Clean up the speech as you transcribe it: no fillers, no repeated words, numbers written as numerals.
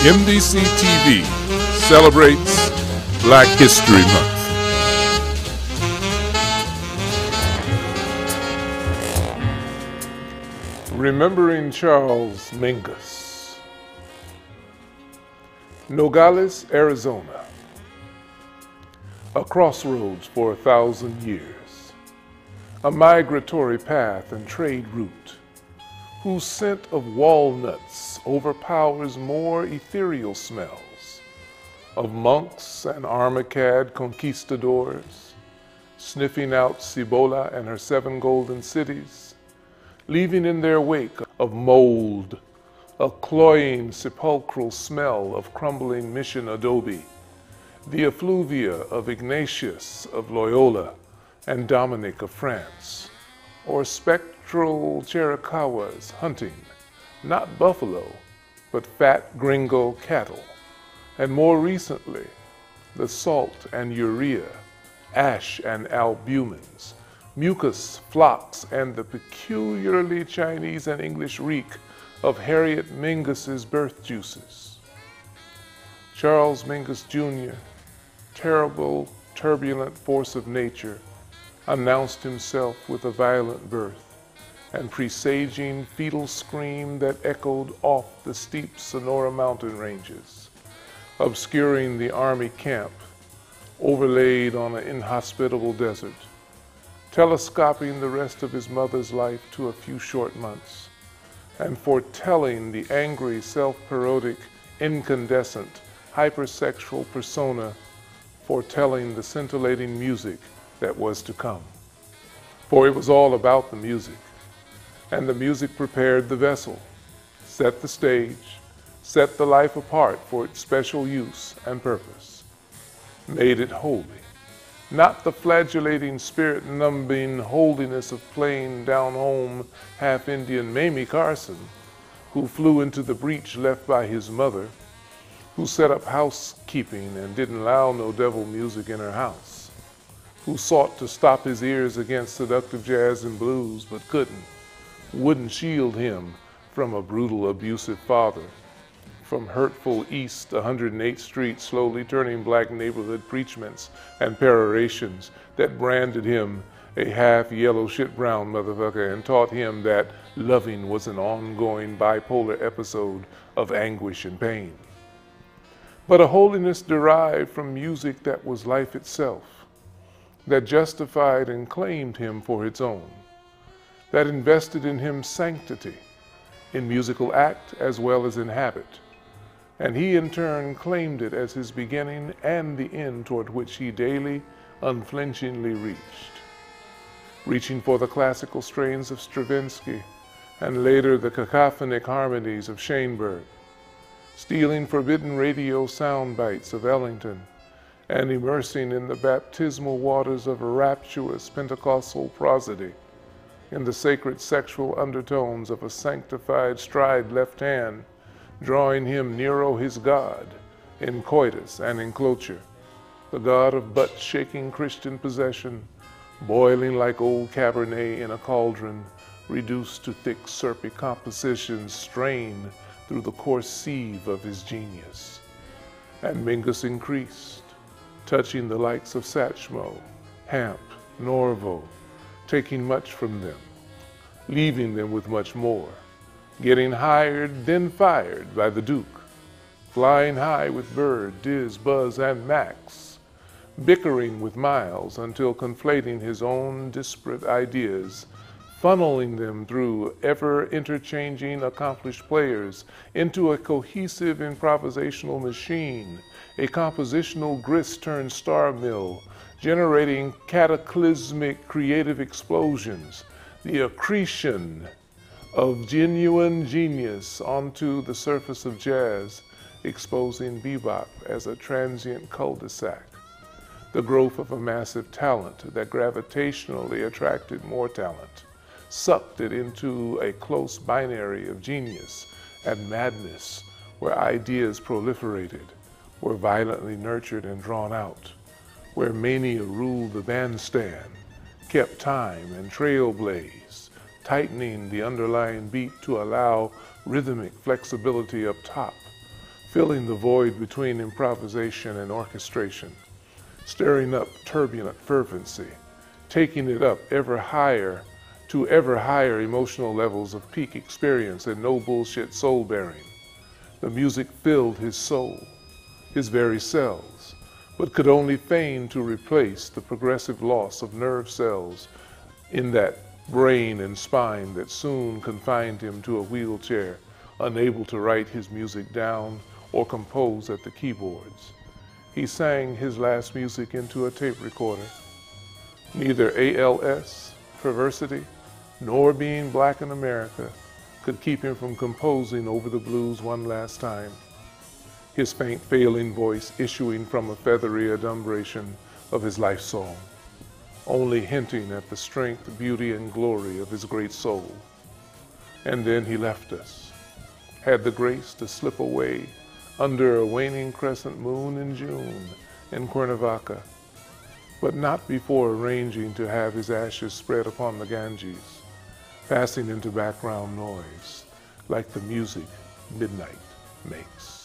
MDC TV celebrates Black History Month. Remembering Charles Mingus. Nogales, Arizona. A crossroads for 1,000 years. A migratory path and trade route, whose scent of walnuts overpowers more ethereal smells of monks and Armacad conquistadors, sniffing out Cibola and her 7 golden cities, leaving in their wake of mold, a cloying sepulchral smell of crumbling mission adobe, the effluvia of Ignatius of Loyola and Dominic of France, or spectral Chiricahuas hunting, not buffalo, but fat gringo cattle, and more recently, the salt and urea, ash and albumins, mucus, flocks, and the peculiarly Chinese and English reek of Harriet Mingus's birth juices. Charles Mingus Jr., terrible, turbulent force of nature, announced himself with a violent birth and presaging fetal scream that echoed off the steep Sonora mountain ranges, obscuring the army camp overlaid on an inhospitable desert, telescoping the rest of his mother's life to a few short months, and foretelling the angry, self-parodic, incandescent, hypersexual persona, foretelling the scintillating music that was to come. For it was all about the music, and the music prepared the vessel, set the stage, set the life apart for its special use and purpose, made it holy, not the flagellating, spirit-numbing holiness of plain, down-home, half-Indian Mamie Carson, who flew into the breach left by his mother, who set up housekeeping and didn't allow no devil music in her house, who sought to stop his ears against seductive jazz and blues, but wouldn't shield him from a brutal, abusive father, from hurtful East 108th Street, slowly turning black neighborhood preachments and perorations that branded him a half-yellow shit-brown motherfucker and taught him that loving was an ongoing bipolar episode of anguish and pain. But a holiness derived from music that was life itself, that justified and claimed him for its own, that invested in him sanctity, in musical act as well as in habit, and he in turn claimed it as his beginning and the end toward which he daily, unflinchingly reaching for the classical strains of Stravinsky, and later the cacophonic harmonies of Schoenberg, stealing forbidden radio sound bites of Ellington, and immersing in the baptismal waters of a rapturous Pentecostal prosody, in the sacred sexual undertones of a sanctified stride left hand, drawing him Nero his God in coitus and in cloture, the God of butt-shaking Christian possession, boiling like old Cabernet in a cauldron, reduced to thick syrupy compositions strained through the coarse sieve of his genius. And Mingus increased, touching the likes of Satchmo, Hamp, Norvo, taking much from them, leaving them with much more, getting hired, then fired by the Duke, flying high with Bird, Diz, Buzz, and Max, bickering with Miles until conflating his own disparate ideas, funneling them through ever-interchanging accomplished players into a cohesive improvisational machine, a compositional grist-turned-star mill, generating cataclysmic creative explosions, the accretion of genuine genius onto the surface of jazz, exposing bebop as a transient cul-de-sac, the growth of a massive talent that gravitationally attracted more talent, sucked it into a close binary of genius and madness where ideas proliferated, were violently nurtured and drawn out, where mania ruled the bandstand, kept time and trailblazed, tightening the underlying beat to allow rhythmic flexibility up top, filling the void between improvisation and orchestration, stirring up turbulent fervency, taking it up ever higher to ever higher emotional levels of peak experience and no bullshit soul bearing. The music filled his soul, his very cells, but could only feign to replace the progressive loss of nerve cells in that brain and spine that soon confined him to a wheelchair, unable to write his music down or compose at the keyboards. He sang his last music into a tape recorder. Neither ALS, perversity, nor being black in America could keep him from composing over the blues one last time, his faint failing voice issuing from a feathery adumbration of his life song, only hinting at the strength, beauty, and glory of his great soul. And then he left us, had the grace to slip away under a waning crescent moon in June in Cuernavaca, but not before arranging to have his ashes spread upon the Ganges, passing into background noise like the music midnight makes.